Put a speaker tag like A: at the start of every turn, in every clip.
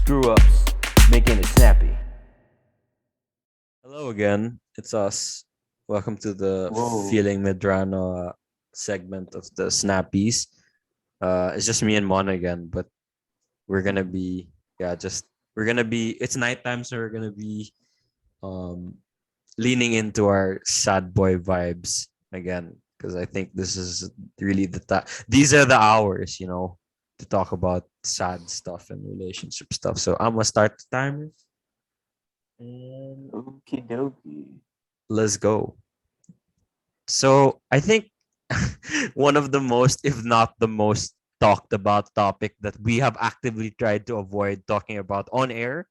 A: screw ups, making it snappy.
B: Hello again. It's us. Welcome to the
C: Whoa.
B: Feeling Medrano segment of the Snappies. It's just me and Mon again, but we're gonna
C: Mhm.
B: be just we're gonna be. It's nighttime, so we're gonna be um leaning into our sad boy vibes again because I think this is really the time. These are the hours, to talk about sad stuff and relationship stuff. So I'm gonna start the timer and
C: Okie dokie.
B: let's go. So I think one of the most, if not the most talked about topic that we have actively tried to avoid talking about on air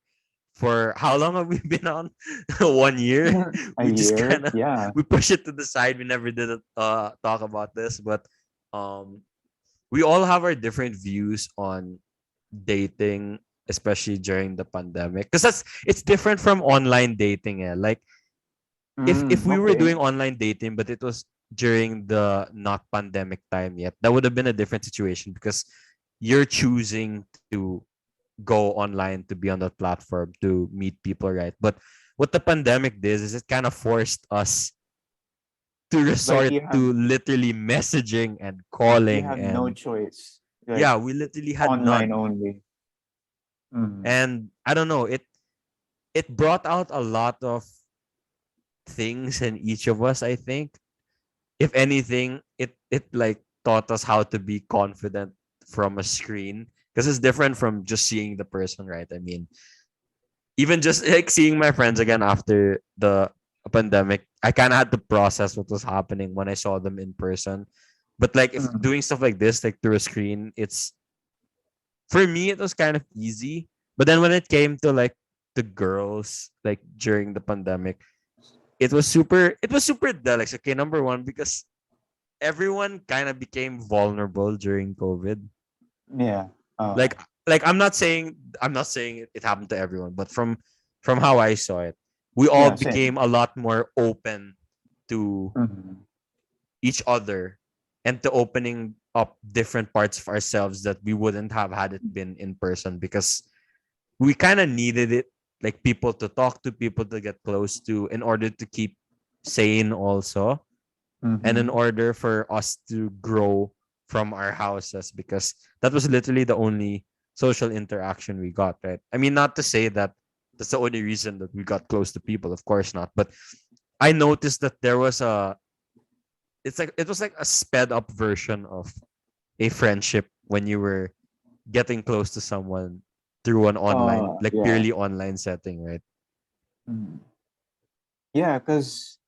B: for how long have we been on? 1 year.
C: A
B: We just
C: year?
B: kind of
C: Yeah.
B: we push it to the side. We never did talk about this, but um we all have our different views on dating, especially during the pandemic. Because it's different from online dating. Like if we were
C: Okay.
B: doing online dating, but it was during the not pandemic time yet, that would have been a different situation because you're choosing to go online to be on that platform to meet people, right? But what the pandemic did is it kind of forced us to
C: Like
B: resort to literally messaging and
C: you
B: calling
C: have no
B: and
C: choice. Like
B: yeah, we literally had
C: online
B: none.
C: only. Mm.
B: And I don't know, it brought out a lot of things in each of us, I think. If anything, it like taught us how to be confident from a screen because it's different from just seeing the person, right? I mean, even just like seeing my friends again after the pandemic, I kind of had to process what was happening when I saw them in person. But like if
C: Mm.
B: doing stuff like this, like through a screen, it's for me it was kind of easy. But then when it came to like the girls, like during the pandemic, it was super delicate. Okay, number one, because everyone kind of became vulnerable during COVID.
C: Yeah. Uh,
B: Like I'm not saying it happened to everyone, but from how I saw it, we all
C: yeah, same.
B: became a lot more open to
C: Mm.
B: each other and to opening up different parts of ourselves that we wouldn't have had it been in person because we kind of needed it, like people to talk to, people to get close to in order to keep sane also, and in
C: Mm-hmm.
B: order for us to grow from our houses because that was literally the only social interaction we got, right? I mean, not to say that that's the only reason that we got close to people, of course not, but I noticed that there was a it was like a sped up version of a friendship when you were getting close to someone through an online, like
C: Yeah.
B: purely online setting, right?
C: Mm. Yeah, because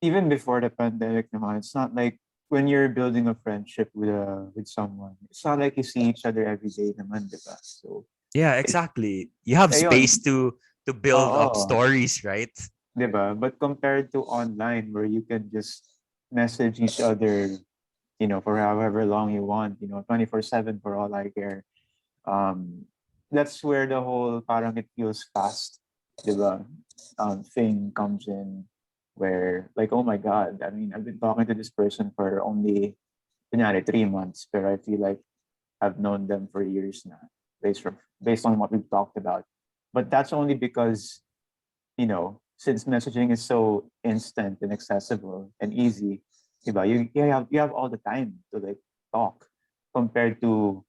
C: even before the pandemic naman, it's not like when you're building a friendship with someone, it's not like you see each other every day naman, di ba? So
B: Yeah,
C: it
B: exactly. You have space
C: ayun,
B: to build up
C: oo.
B: stories, right?
C: 'Di ba? But compared to online where you can just message each other, for however long you want, 24/7 for all I care. Um, that's where the whole parang it feels fast, 'di ba? Thing comes in where like, oh my God, I mean, I've been talking to this person for only, kunyari, 3 months, but I feel like I've known them for years now, based on what we've talked about. But that's only because since messaging is so instant and accessible and easy, diba, you have all the time to like talk compared to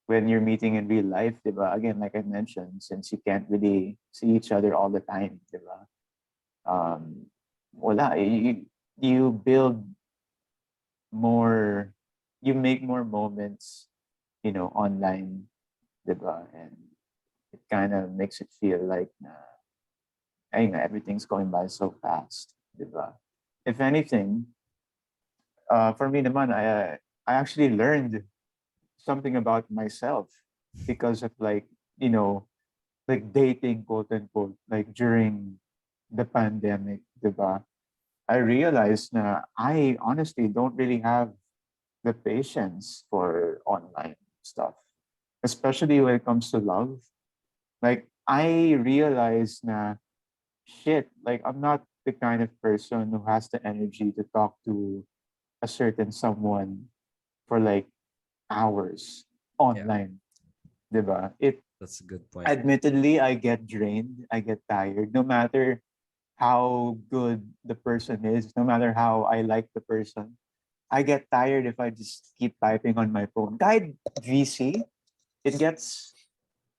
C: when you're meeting in real life, diba? Again, like I mentioned, since you can't really see each other all the time, diba? Um, wala, you build more, you make more moments, online, diba? And it kind of makes it feel like ayun nga, everything's going by so fast, di ba? If anything, for me naman, I actually learned something about myself because of like dating, quote unquote, like during the pandemic, di ba? I realized na I honestly don't really have the patience for online stuff, especially when it comes to love. Like I realized na shit, like I'm not the kind of person who has the energy to talk to a certain someone for like hours
B: Yeah.
C: online, diba?
B: That's a good point.
C: Admittedly, I get drained. I get tired. No matter how good the person is, no matter how I like the person, I get tired if I just keep typing on my phone. Guide VC, it gets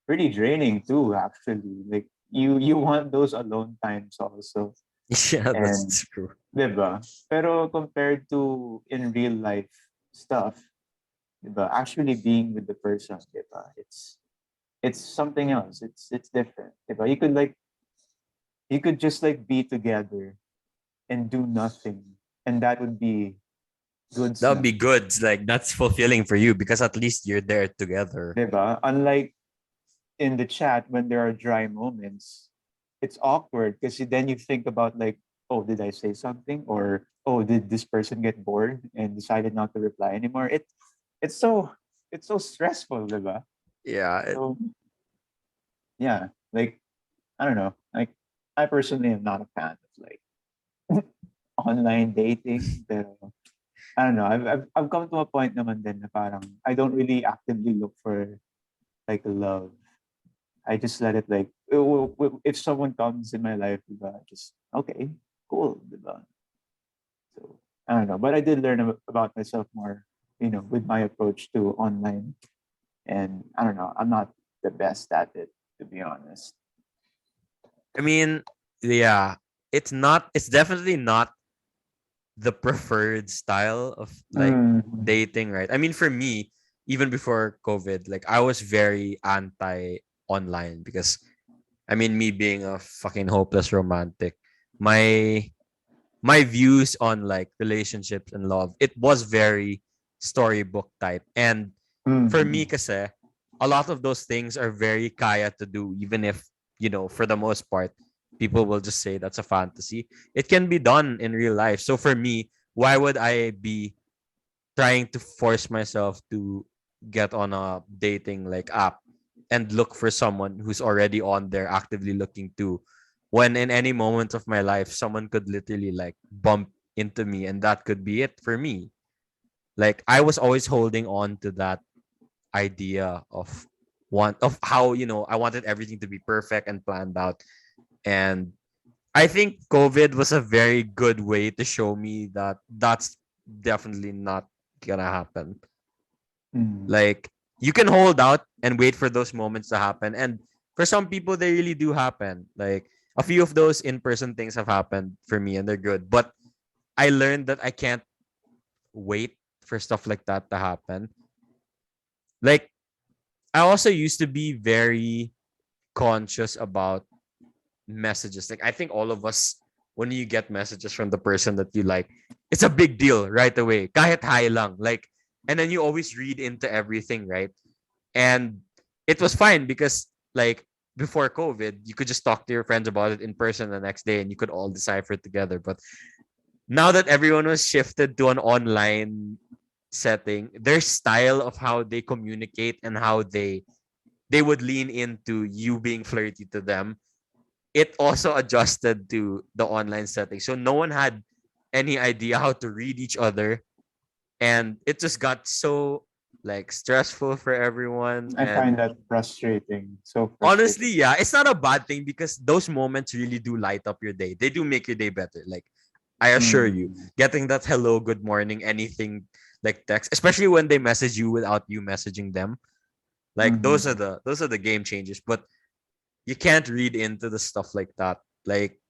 C: pretty draining too, actually. Like you want those alone times also.
B: Yeah,
C: And
B: that's true.
C: diba? Pero compared to in real life stuff, diba? Actually being with the person, diba? It's something else. It's different. Diba? You could just like be together and do nothing. And that would be good
B: That would
C: snap.
B: be good. Like that's fulfilling for you because at least you're there together.
C: Diba? Unlike in the chat when there are dry moments, it's awkward because then you think about like, oh, did I say something? Or oh, did this person get bored and decided not to reply anymore? It's so it's so stressful, diba?
B: Yeah.
C: So yeah, like I don't know. Like I personally am not a fan of like online dating, pero I don't know. I've come to a point naman din na parang I don't really actively look for like love. I just let it like if someone comes in my life, diba, just okay, cool, diba? So I don't know, but I did learn about myself more, with my approach to online, and I don't know, I'm not the best at it, to be honest.
B: I mean, yeah, it's definitely not the preferred style of like
C: Mm.
B: dating, right? I mean, for me, even before COVID, like I was very anti online because I mean, me being a fucking hopeless romantic, my my views on like relationships and love, it was very storybook type. And for me,
C: Mm.
B: kasi, a lot of those things are very kaya to do, even if, for the most part, people will just say that's a fantasy. It can be done in real life. So for me, why would I be trying to force myself to get on a dating like app and look for someone who's already on there actively looking too, when in any moment of my life someone could literally like bump into me and that could be it for me. Like I was always holding on to that idea of how I wanted everything to be perfect and planned out. And I think COVID was a very good way to show me that that's definitely not gonna happen.
C: Mm.
B: Like you can hold out and wait for those moments to happen. And for some people they really do happen. Like a few of those in-person things have happened for me and they're good. But I learned that I can't wait for stuff like that to happen. Like I also used to be very conscious about messages. Like I think all of us, when you get messages from the person that you like, it's a big deal right away. Kahit hi lang. Like, and then you always read into everything, right? And it was fine because like before COVID, you could just talk to your friends about it in person the next day and you could all decipher it together. But now that everyone was shifted to an online setting, their style of how they communicate and how they would lean into you being flirty to them, it also adjusted to the online setting. So no one had any idea how to read each other. And it just got so like stressful for everyone.
C: I
B: And
C: find that frustrating. So
B: honestly,
C: frustrating.
B: yeah, it's not a bad thing because those moments really do light up your day. They do make your day better. Like I assure you,
C: Mm.
B: getting that hello, good morning, anything like text, especially when they message you without you messaging them, like
C: Mm.
B: those are the game changers. But you can't read into the stuff like that. Like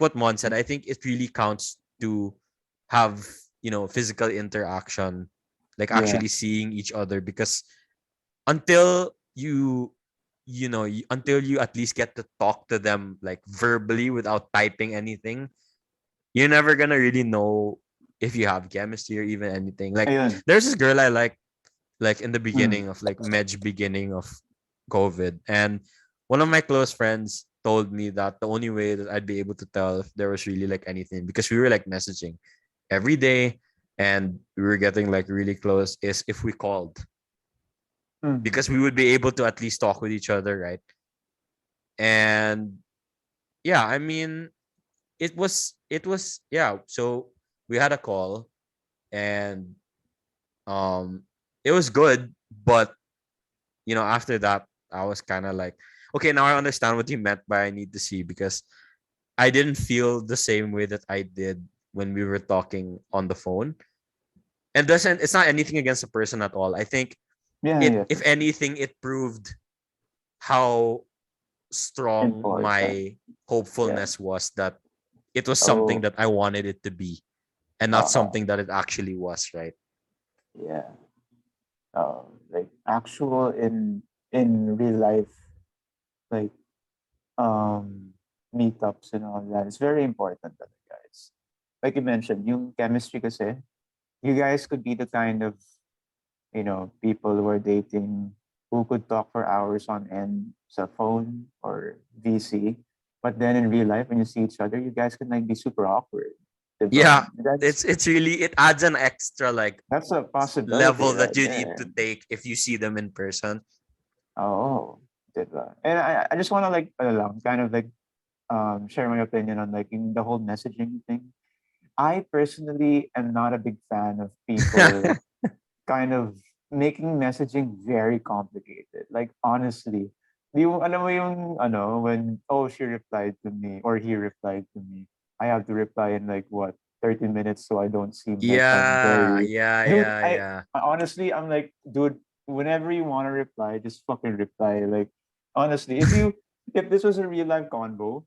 B: what Mon said, I think it really counts to have, physical interaction, like
C: Yeah.
B: actually seeing each other because until until you at least get to talk to them like verbally without typing anything, you're never gonna really know if you have chemistry or even anything. Like
C: Ayun.
B: there's this girl I like in the
C: Mm.
B: beginning of like beginning of COVID. And one of my close friends told me that the only way that I'd be able to tell if there was really like anything, because we were like messaging every day and we were getting like really close, is if we called,
C: Mm.
B: because we would be able to at least talk with each other, right? And yeah, I mean, it was yeah. So we had a call and um it was good, but after that I was kind of like, okay, now I understand what you meant by I need to see, because I didn't feel the same way that I did when we were talking on the phone. And doesn't it's not anything against the person at all. I think
C: Yeah,
B: it,
C: yeah,
B: if
C: for sure.
B: anything, it proved how strong
C: Important.
B: my
C: Yeah.
B: hopefulness was that it was something
C: Oh,
B: that I wanted it to be, and not
C: uh,
B: something that it actually was, right?
C: yeah. Like actual in real life, like um meetups and all that. It's very important that guys. Like you mentioned, yung chemistry kasi, you guys could be the kind of, people who are dating who could talk for hours on end sa phone or VC. But then in real life, when you see each other, you guys can like be super awkward. Diba?
B: Yeah, it's really, it adds an extra like
C: That's a possibility
B: level
C: right
B: that you need
C: there.
B: to take if you see them in person.
C: Oh, diba? And I just want to like, kind of like share my opinion on like the whole messaging thing. I personally am not a big fan of people kind of making messaging very complicated. Like honestly, yung alam mo yung when she replied to me or he replied to me, I have to reply in like what 30 minutes so I don't seem like I'm
B: Yeah,
C: very
B: yeah,
C: dude.
B: yeah,
C: I
B: yeah.
C: honestly I'm like dude. Whenever you want to reply, just fucking reply. Like honestly, if this was a real life convo,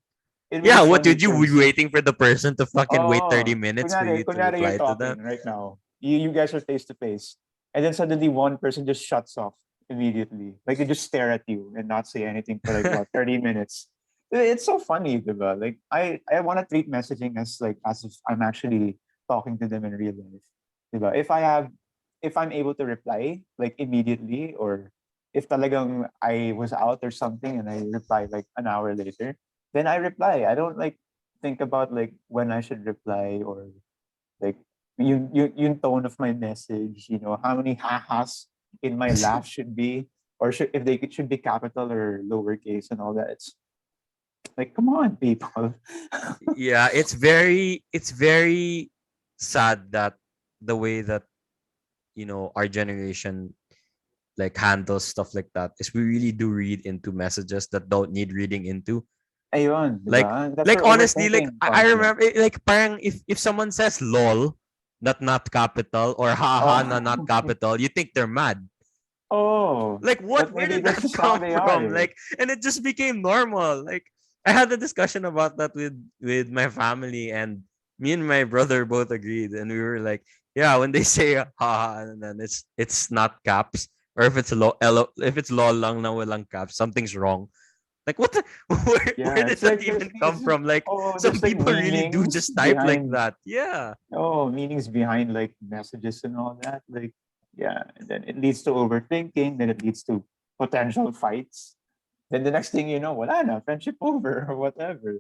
C: it would be
B: Yeah, what
C: funny
B: did you be
C: because
B: waiting for the person to fucking wait 30
C: oh,
B: minutes for
C: kunyari,
B: you to
C: kunyari you're
B: reply to them?
C: talking right now. You guys are face to face. And then suddenly one person just shuts off immediately. Like they just stare at you and not say anything for like what, 30 minutes. It's so funny, diba? Like I want to treat messaging as if I'm actually talking to them in real life. Diba? If I'm able to reply like immediately, or if talagang I was out or something and I reply like an hour later, then I reply. I don't like think about like when I should reply, or like yung tone of my message, how many ha-has in my laugh should be, or if they should be capital or lowercase and all that. It's like, come on, people.
B: Yeah, it's very sad that the way that, our generation like handles stuff like that is we really do read into messages that don't need reading into.
C: Ayun, di
B: Like
C: ba? That's
B: like
C: where
B: honestly, like
C: overthinking
B: I
C: comes in.
B: remember like parang if someone says lol, that not capital, or haha na not
C: Oh,
B: capital, you think they're mad.
C: oh,
B: Like what,
C: but
B: where
C: maybe
B: did
C: that's
B: that
C: just how
B: come
C: they
B: from?
C: are.
B: Like, and it just became normal. Like I had a discussion about that with my family, and me and my brother both agreed, and we were like, yeah, when they say haha, and then it's not caps, or if it's if it's lol lang na walang caps, something's wrong. Like what the, where
C: Yeah,
B: did
C: it's
B: that
C: like there's
B: even come
C: these
B: from? Like some
C: there's like
B: people really do
C: meanings
B: just type like
C: behind
B: that. Yeah.
C: meanings behind like messages and all that. Like, yeah, and then it leads to overthinking, then it leads to potential fights. Then the next thing you know, wala na, friendship over or whatever.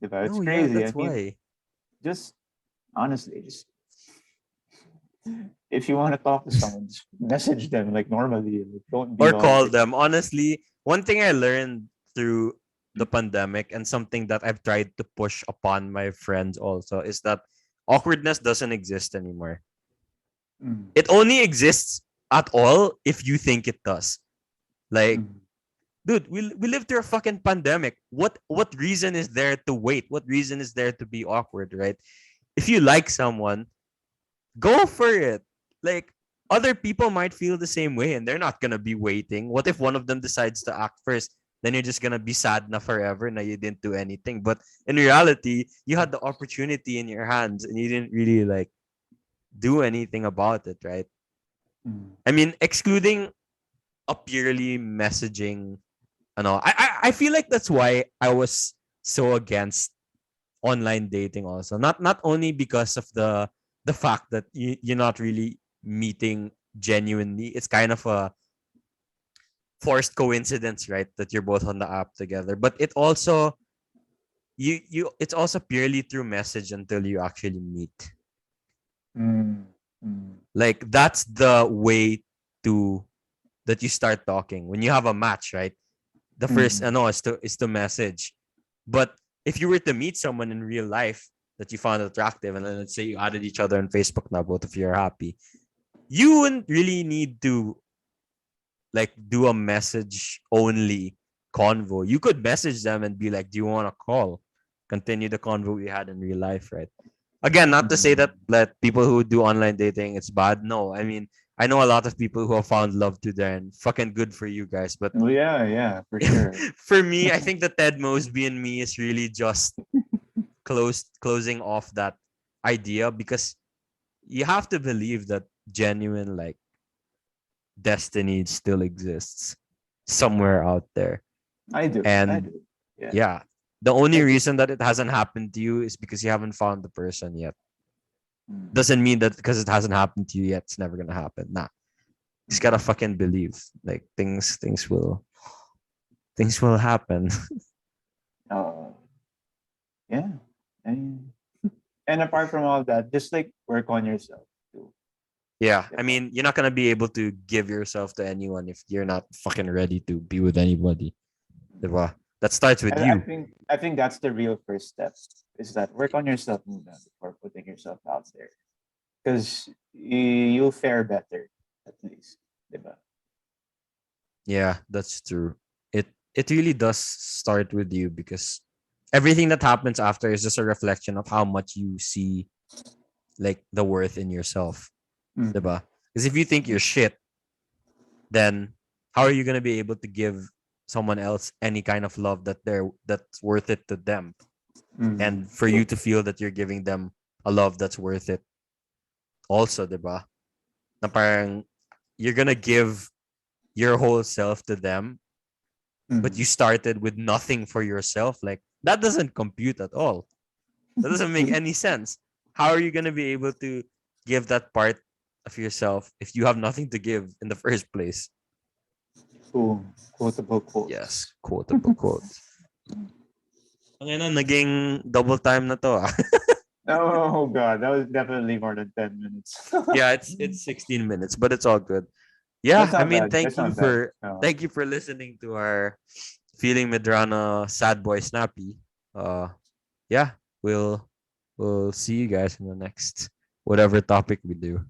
C: Diba? It's
B: No, yeah,
C: crazy. I
B: that's
C: mean,
B: why.
C: just honestly, just if you want to talk to someone, just message them like normally. Like, don't be
B: Or
C: all
B: call
C: like,
B: them. Honestly, one thing I learned through the pandemic, and something that I've tried to push upon my friends also, is that awkwardness doesn't exist anymore.
C: mm,
B: It only exists at all if you think it does. Like,
C: mm,
B: dude, we lived through a fucking pandemic. What reason is there to wait? What reason is there to be awkward, right? If you like someone, go for it. Like other people might feel the same way, and they're not gonna be waiting. What if one of them decides to act first? Then you're just gonna be sad na forever na you didn't do anything. But in reality, you had the opportunity in your hands and you didn't really like do anything about it, right?
C: mm,
B: I mean, excluding a purely messaging, I feel like that's why I was so against online dating also. Not only because of the fact that you're not really meeting genuinely. It's kind of a forced coincidence, right? That you're both on the app together. But it also it's also purely through message until you actually meet.
C: mm, mm,
B: Like that's the way to that you start talking. When you have a match, right? The first
C: mm.
B: is to message. But if you were to meet someone in real life that you found attractive, and then let's say you added each other on Facebook now, both of you are happy, you wouldn't really need to like do a message only convo. You could message them and be like, "Do you want to call?" Continue the convo we had in real life, right? Again, not to say
C: Mhm.
B: that people who do online dating it's bad. No, I mean I know a lot of people who have found love to there, and fucking good for you guys. But
C: Well, yeah, for sure.
B: for me, I think the Ted Mosby and me is really just closing off that idea, because you have to believe that genuine like destiny still exists somewhere out there.
C: I
B: And
C: do. Yeah.
B: yeah, the only
C: Like,
B: reason that it hasn't happened to you is because you haven't found the person yet.
C: mm,
B: Doesn't mean that because it hasn't happened to you yet, it's never gonna happen. Nah. Just gotta
C: mm,
B: fucking believe. Like things will happen.
C: uh, yeah. And and apart from all that, just like work on yourself too.
B: Yeah. I
C: Diba?
B: mean, you're not gonna be able to give yourself to anyone if you're not fucking ready to be with anybody. Diba? That starts with
C: And
B: you.
C: I think that's the real first step is that work on yourself muna before putting yourself out there. Because you'll fare better, at least. Diba?
B: Yeah, that's true. It really does start with you, because everything that happens after is just a reflection of how much you see like the worth in yourself.
C: Mm-hmm.
B: Diba? Because if you think you're shit, then how are you gonna be able to give someone else any kind of love that's worth it to them?
C: Mm-hmm.
B: And for you to feel that you're giving them a love that's worth it also, diba? Na parang you're gonna give your whole self to them, but you
C: Mm-hmm.
B: started with nothing for yourself. Like that doesn't compute at all. That doesn't make any sense. How are you gonna be able to give that part of yourself if you have nothing to give in the first place?
C: Cool. Quotable quotes.
B: Yes, quotable quote. Ang ina, naging double time na to ah.
C: Oh god, that was definitely more than 10 minutes.
B: Yeah, it's 16 minutes, but it's all good. Yeah,
C: That's
B: I
C: not
B: mean,
C: bad. That's not bad. No.
B: thank you for listening to our feeling Medrano sad boy snappy. Uh yeah, we'll see you guys in the next whatever topic we do.